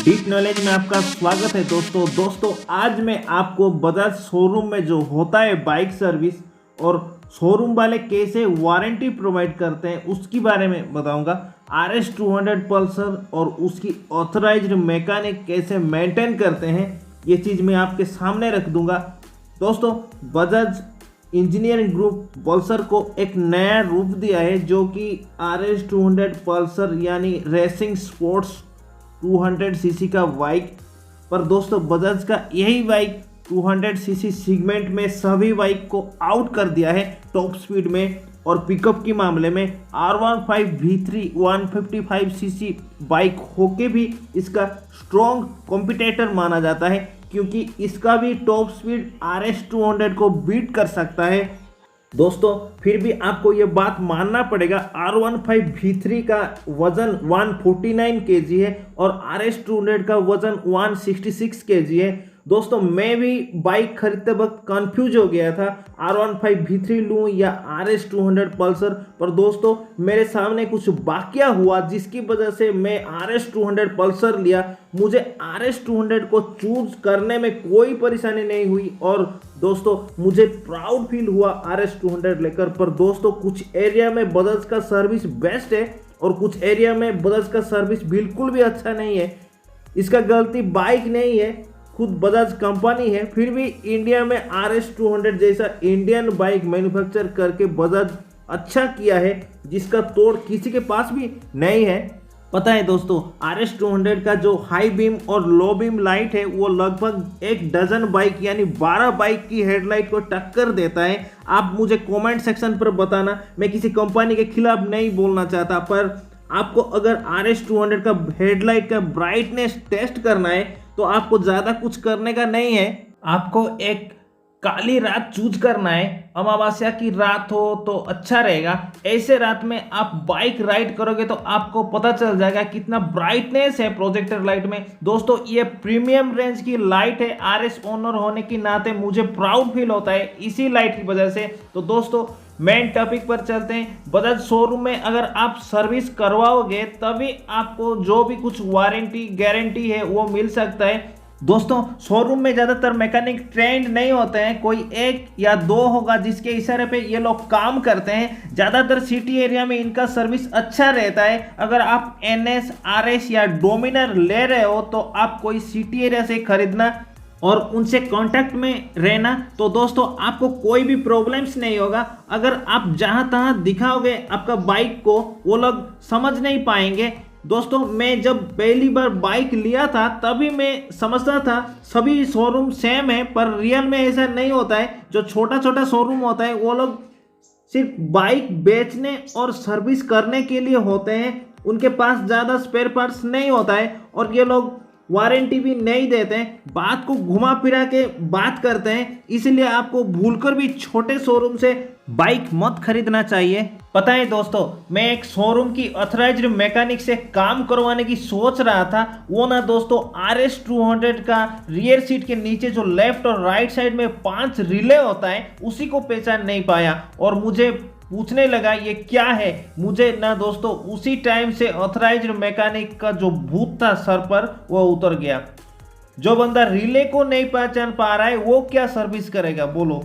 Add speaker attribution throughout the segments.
Speaker 1: Deep knowledge में आपका स्वागत है दोस्तों आज मैं आपको बजाज शोरूम में जो होता है बाइक सर्विस और शोरूम वाले कैसे वारंटी प्रोवाइड करते हैं उसके बारे में बताऊंगा। RS200 पल्सर और उसकी ऑथराइज्ड मैकेनिक कैसे मेंटेन करते हैं ये चीज़ मैं आपके सामने रख दूंगा। दोस्तों बजाज इंजीनियरिंग ग्रुप पल्सर को एक नया रूप दिया है जो कि RS200 पल्सर यानी रेसिंग स्पोर्ट्स 200 सीसी का बाइक। पर दोस्तों बजाज का यही बाइक 200 सीसी सेगमेंट में सभी बाइक को आउट कर दिया है टॉप स्पीड में और पिकअप के मामले में। R15 V3 155 सीसी बाइक होके भी इसका स्ट्रॉन्ग कॉम्पिटिटर माना जाता है क्योंकि इसका भी टॉप स्पीड RS200 को बीट कर सकता है। दोस्तों फिर भी आपको ये बात मानना पड़ेगा R15 V3 का वजन 149 kg है और RS200 का वजन 166 kg है। दोस्तों मैं भी बाइक खरीदते वक्त कंफ्यूज हो गया था R15 V3 लूँ या RS200 पल्सर, पर दोस्तों मेरे सामने कुछ वाकया हुआ जिसकी वजह से मैं RS200 पल्सर लिया। मुझे RS200 को चूज करने में कोई परेशानी नहीं हुई और दोस्तों मुझे प्राउड फील हुआ RS200 लेकर। पर दोस्तों कुछ एरिया में बजाज का सर्विस बेस्ट है और कुछ एरिया में बजाज का सर्विस बिल्कुल भी अच्छा नहीं है। इसका गलती बाइक नहीं है, खुद बजाज कंपनी है। फिर भी इंडिया में RS200 जैसा इंडियन बाइक मैन्युफैक्चर करके बजाज अच्छा किया है जिसका तोड़ किसी के पास भी नहीं है। पता है दोस्तों RS200 का जो हाई बीम और लो बीम लाइट है वो लगभग एक डजन बाइक यानी 12 बाइक की हेडलाइट को टक्कर देता है। आप मुझे कमेंट सेक्शन पर बताना, मैं किसी कंपनी के खिलाफ नहीं बोलना चाहता, पर आपको अगर RS200 का हेडलाइट का ब्राइटनेस टेस्ट करना है तो आपको ज़्यादा कुछ करने का नहीं है। आपको एक काली रात चूज करना है, अमावस्या की रात हो तो अच्छा रहेगा। ऐसे रात में आप बाइक राइड करोगे तो आपको पता चल जाएगा कितना ब्राइटनेस है प्रोजेक्टर लाइट में। दोस्तों ये प्रीमियम रेंज की लाइट है, RS ओनर होने के नाते मुझे प्राउड फील होता है इसी लाइट की वजह से। तो दोस्तों मेन टॉपिक पर चलते हैं। बजाज शोरूम में अगर आप सर्विस करवाओगे तभी आपको जो भी कुछ वारंटी गारंटी है वो मिल सकता है। दोस्तों शोरूम में ज़्यादातर मैकेनिक ट्रेंड नहीं होते हैं, कोई एक या दो होगा जिसके इशारे पे ये लोग काम करते हैं। ज़्यादातर सिटी एरिया में इनका सर्विस अच्छा रहता है। अगर आप NS RS या डोमिनर ले रहे हो तो आप कोई सिटी एरिया से खरीदना और उनसे कांटेक्ट में रहना, तो दोस्तों आपको कोई भी प्रॉब्लम्स नहीं होगा। अगर आप जहां तहां दिखाओगे आपका बाइक को वो लोग समझ नहीं पाएंगे। दोस्तों मैं जब पहली बार बाइक लिया था तभी मैं समझता था सभी शोरूम सेम है, पर रियल में ऐसा नहीं होता है। जो छोटा छोटा शोरूम होता है वो लोग सिर्फ बाइक बेचने और सर्विस करने के लिए होते हैं, उनके पास ज़्यादा स्पेयर पार्ट्स नहीं होता है और ये लोग वारंटी भी नहीं देते हैं, बात को घुमा फिरा के बात करते हैं। इसलिए आपको भूलकर भी छोटे शोरूम से बाइक मत खरीदना चाहिए। पता है दोस्तों मैं एक शोरूम की ऑथराइज्ड मैकेनिक से काम करवाने की सोच रहा था। वो ना दोस्तों RS200 का रियर सीट के नीचे जो लेफ्ट और राइट साइड में 5 रिले होता है उसी को पहचान नहीं पाया और मुझे पूछने लगा ये क्या है। मुझे ना दोस्तों उसी टाइम से ऑथराइज्ड मैकेनिक का जो भूत था सर पर वो उतर गया। जो बंदा रिले को नहीं पहचान पा रहा है वो क्या सर्विस करेगा बोलो।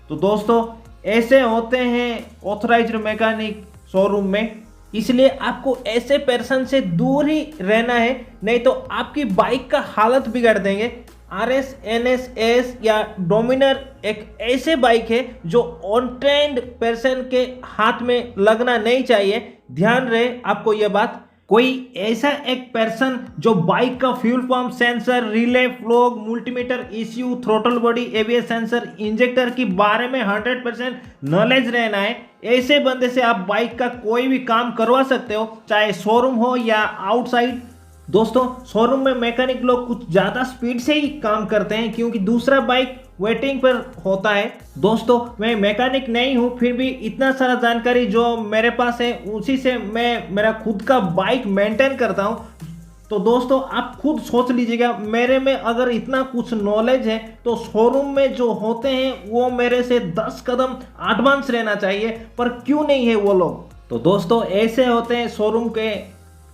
Speaker 1: तो दोस्तों ऐसे होते हैं ऑथराइज्ड मैकेनिक शोरूम में, इसलिए आपको ऐसे पर्सन से दूर ही रहना है, नहीं तो आपकी बाइक का हालत बिगाड़ देंगे। RS NS S या डोमिनर एक ऐसे बाइक है जो ऑन ट्रेंड पर्सन के हाथ में लगना नहीं चाहिए। ध्यान रहे आपको यह बात। कोई ऐसा एक पर्सन जो बाइक का फ्यूल पंप सेंसर, रिले, फ्लोग, multimeter, ECU, throttle body, ABS sensor, injector के बारे में 100% नॉलेज रहना है। ऐसे बंदे से आप बाइक का कोई भी काम करवा सकते हो, चाहे शोरूम हो या आउटसाइड। दोस्तों शोरूम में मैकेनिक लोग कुछ ज़्यादा स्पीड से ही काम करते हैं क्योंकि दूसरा बाइक वेटिंग पर होता है। दोस्तों मैं मैकेनिक नहीं हूँ, फिर भी इतना सारा जानकारी जो मेरे पास है उसी से मैं मेरा खुद का बाइक मेंटेन करता हूँ। तो दोस्तों आप खुद सोच लीजिएगा, मेरे में अगर इतना कुछ नॉलेज है तो शोरूम में जो होते हैं वो मेरे से 10 कदम एडवांस रहना चाहिए, पर क्यों नहीं है वो लोग। तो दोस्तों ऐसे होते हैं शोरूम के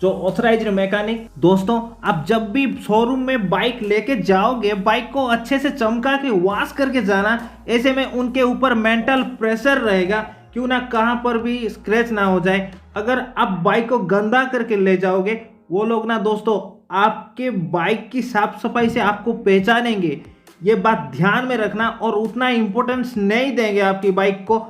Speaker 1: जो ऑथराइज्ड मैकेनिक। दोस्तों आप जब भी शोरूम में बाइक लेके जाओगे, बाइक को अच्छे से चमका के वॉश करके जाना। ऐसे में उनके ऊपर मेंटल प्रेशर रहेगा, क्यों ना कहाँ पर भी स्क्रैच ना हो जाए। अगर आप बाइक को गंदा करके ले जाओगे, वो लोग ना दोस्तों आपके बाइक की साफ सफाई से आपको पहचानेंगे। ये बात ध्यान में रखना और उतना इम्पोर्टेंस नहीं देंगे आपकी बाइक को।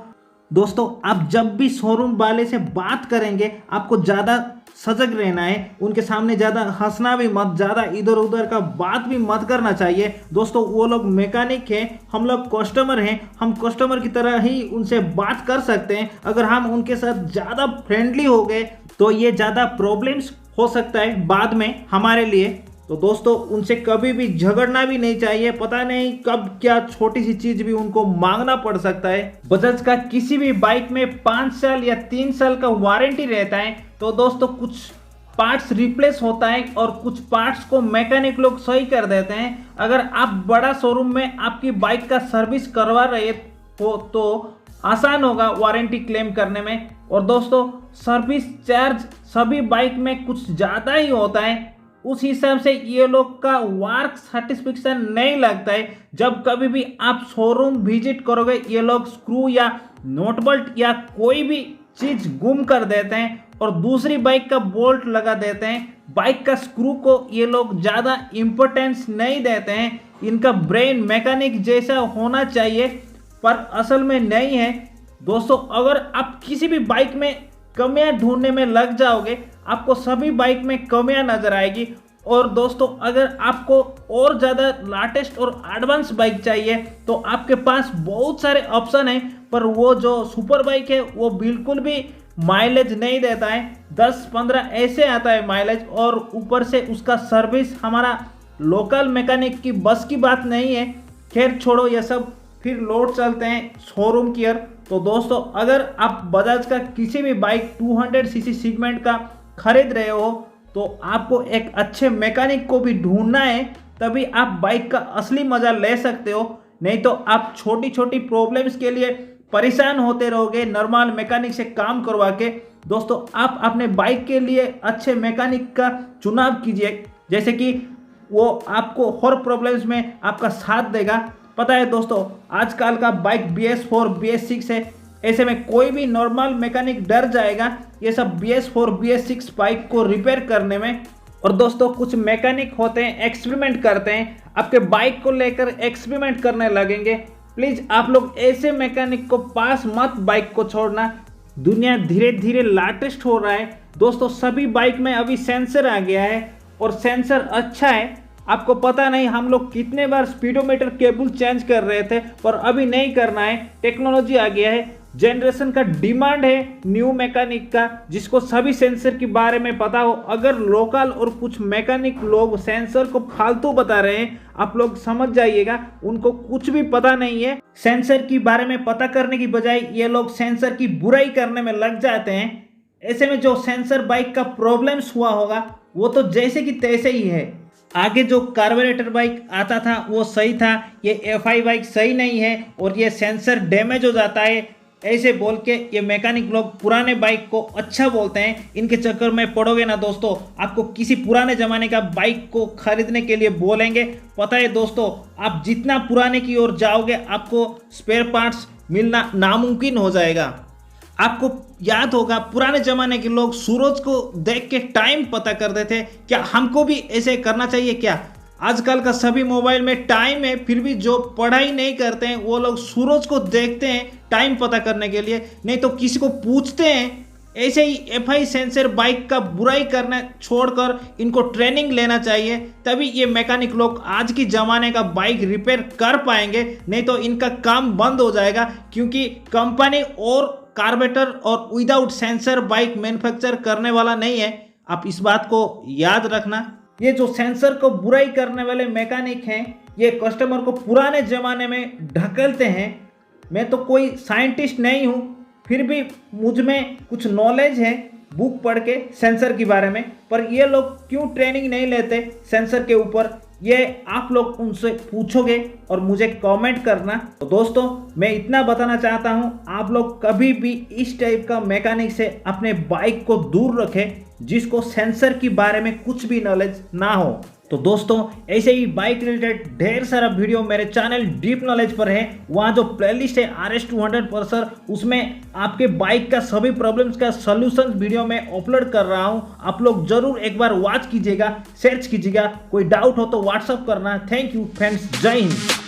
Speaker 1: दोस्तों आप जब भी शोरूम वाले से बात करेंगे, आपको ज़्यादा सजग रहना है। उनके सामने ज़्यादा हंसना भी मत, ज़्यादा इधर उधर का बात भी मत करना चाहिए। दोस्तों वो लोग मैकेनिक हैं, हम लोग कस्टमर हैं, हम कस्टमर की तरह ही उनसे बात कर सकते हैं। अगर हम उनके साथ ज़्यादा फ्रेंडली हो गए तो ये ज़्यादा प्रॉब्लम्स हो सकता है बाद में हमारे लिए। तो दोस्तों उनसे कभी भी झगड़ना भी नहीं चाहिए। पता नहीं कब क्या छोटी सी चीज भी उनको मांगना पड़ सकता है। बजाज का किसी भी बाइक में 5 साल या 3 साल का वारंटी रहता है। तो दोस्तों कुछ पार्ट्स रिप्लेस होता है और कुछ पार्ट्स को मैकेनिक लोग सही कर देते हैं। अगर आप बड़ा शोरूम में आपकी बाइक का सर्विस करवा रहे हो तो आसान होगा वारंटी क्लेम करने में। और दोस्तों सर्विस चार्ज सभी बाइक में कुछ ज़्यादा ही होता है, उस हिसाब से ये लोग का वर्क सेटिस्फेक्शन नहीं लगता है। जब कभी भी आप शोरूम विजिट करोगे, ये लोग स्क्रू या नोट बोल्ट या कोई भी चीज गुम कर देते हैं और दूसरी बाइक का बोल्ट लगा देते हैं। बाइक का स्क्रू को ये लोग ज़्यादा इम्पोर्टेंस नहीं देते हैं। इनका ब्रेन मैकेनिक जैसा होना चाहिए पर असल में नहीं है। दोस्तों अगर आप किसी भी बाइक में कमियां ढूंढने में लग जाओगे, आपको सभी बाइक में कमियां नजर आएगी। और दोस्तों अगर आपको और ज़्यादा लेटेस्ट और एडवांस बाइक चाहिए तो आपके पास बहुत सारे ऑप्शन हैं, पर वो जो सुपर बाइक है वो बिल्कुल भी माइलेज नहीं देता है। 10-15 ऐसे आता है माइलेज, और ऊपर से उसका सर्विस हमारा लोकल मैकेनिक की बस की बात नहीं है। खैर छोड़ो ये सब, फिर लोड चलते हैं शोरूम की ओर। तो दोस्तों अगर आप बजाज का किसी भी बाइक 200 सीसी सेगमेंट का खरीद रहे हो तो आपको एक अच्छे मैकेनिक को भी ढूंढना है, तभी आप बाइक का असली मजा ले सकते हो। नहीं तो आप छोटी छोटी प्रॉब्लम्स के लिए परेशान होते रहोगे नॉर्मल मैकेनिक से काम करवा के। दोस्तों आप अपने बाइक के लिए अच्छे मैकेनिक का चुनाव कीजिए, जैसे कि वो आपको हर प्रॉब्लम्स में आपका साथ देगा। पता है दोस्तों आजकल का बाइक BS4 BS6 है, ऐसे में कोई भी नॉर्मल मैकेनिक डर जाएगा ये सब BS4 BS6 बाइक को रिपेयर करने में। और दोस्तों कुछ मैकेनिक होते हैं एक्सपेरिमेंट करते हैं, आपके बाइक को लेकर एक्सपेरिमेंट करने लगेंगे। प्लीज़ आप लोग ऐसे मैकेनिक को पास मत बाइक को छोड़ना। दुनिया धीरे धीरे लेटेस्ट हो रहा है दोस्तों, सभी बाइक में अभी सेंसर आ गया है और सेंसर अच्छा है। आपको पता नहीं हम लोग कितने बार स्पीडोमीटर केबल चेंज कर रहे थे, पर अभी नहीं करना है। टेक्नोलॉजी आ गया है, जनरेशन का डिमांड है न्यू मैकेनिक का, जिसको सभी सेंसर के बारे में पता हो। अगर लोकल और कुछ मैकेनिक लोग सेंसर को फालतू बता रहे हैं, आप लोग समझ जाइएगा उनको कुछ भी पता नहीं है। सेंसर के बारे में पता करने की बजाय ये लोग सेंसर की बुराई करने में लग जाते हैं। ऐसे में जो सेंसर बाइक का प्रॉब्लम्स हुआ होगा वो तो जैसे कि तैसे ही है। आगे जो कार्बोरेटर बाइक आता था वो सही था, ये FI बाइक सही नहीं है और ये सेंसर डैमेज हो जाता है, ऐसे बोल के ये मैकेनिक लोग पुराने बाइक को अच्छा बोलते हैं। इनके चक्कर में पड़ोगे ना दोस्तों, आपको किसी पुराने ज़माने का बाइक को खरीदने के लिए बोलेंगे। पता है दोस्तों आप जितना पुराने की ओर जाओगे आपको स्पेयर पार्ट्स मिलना नामुमकिन हो जाएगा। आपको याद होगा पुराने ज़माने के लोग सूरज को देख के टाइम पता करते थे, क्या हमको भी ऐसे करना चाहिए क्या? आजकल का सभी मोबाइल में टाइम है, फिर भी जो पढ़ाई नहीं करते हैं वो लोग सूरज को देखते हैं टाइम पता करने के लिए, नहीं तो किसी को पूछते हैं। ऐसे ही FI सेंसर बाइक का बुराई करना छोड़कर इनको ट्रेनिंग लेना चाहिए, तभी ये मैकेनिक लोग आज की ज़माने का बाइक रिपेयर कर पाएंगे, नहीं तो इनका काम बंद हो जाएगा। क्योंकि कंपनी और कार्बोरेटर और विदाउट सेंसर बाइक मैन्युफैक्चर करने वाला नहीं है। आप इस बात को याद रखना। ये जो सेंसर को बुराई करने वाले मैकेनिक हैं ये कस्टमर को पुराने ज़माने में ढकेलते हैं। मैं तो कोई साइंटिस्ट नहीं हूँ, फिर भी मुझ में कुछ नॉलेज है बुक पढ़ के सेंसर के बारे में, पर ये लोग क्यों ट्रेनिंग नहीं लेते सेंसर के ऊपर? ये आप लोग उनसे पूछोगे और मुझे कमेंट करना। तो दोस्तों मैं इतना बताना चाहता हूं, आप लोग कभी भी इस टाइप का मैकेनिक से अपने बाइक को दूर रखें जिसको सेंसर के बारे में कुछ भी नॉलेज ना हो। तो दोस्तों ऐसे ही बाइक रिलेटेड ढेर सारा वीडियो मेरे चैनल डीप नॉलेज पर है। वहाँ जो प्लेलिस्ट है RS200 पल्सर, उसमें आपके बाइक का सभी प्रॉब्लम्स का सॉल्यूशन वीडियो में अपलोड कर रहा हूँ। आप लोग जरूर एक बार वॉच कीजिएगा, सर्च कीजिएगा। कोई डाउट हो तो व्हाट्सअप करना। थैंक यू फ्रेंड्स, जय हिंद।